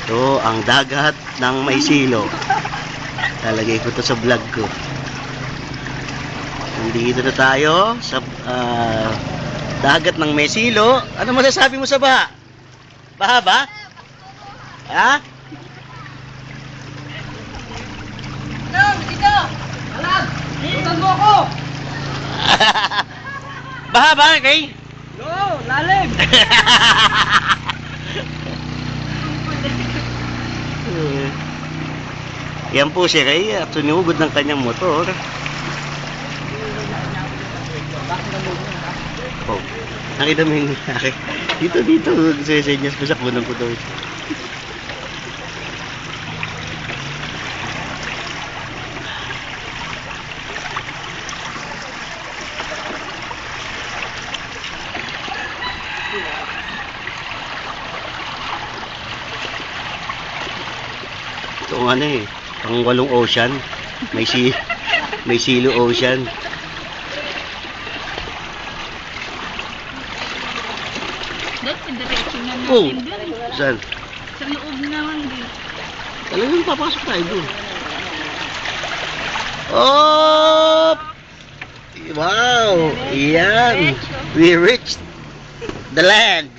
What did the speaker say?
Ito ang dagat ng Maysilo. Lalagay ko to sa vlog ko. Nandito na tayo sa dagat ng Maysilo. Ano masasabi mo sa baha? Baha ba? Ha? Dito! Alam! Dito mo ako! Baha ba, kay? Oo, lalim! Yan po siya kay tunugod ng kanyang motor. Oh, nakita mo yung nangyari. Dito, nagsisenyas pa sa kunang ko daw. Ito ano eh, pang walong ocean. May silo ocean. Dati, diretso na Oh, natin dun. saan? Sa loob naman din. Talagang papasok tayo doon. Oh! Wow! Yan! We reached the land!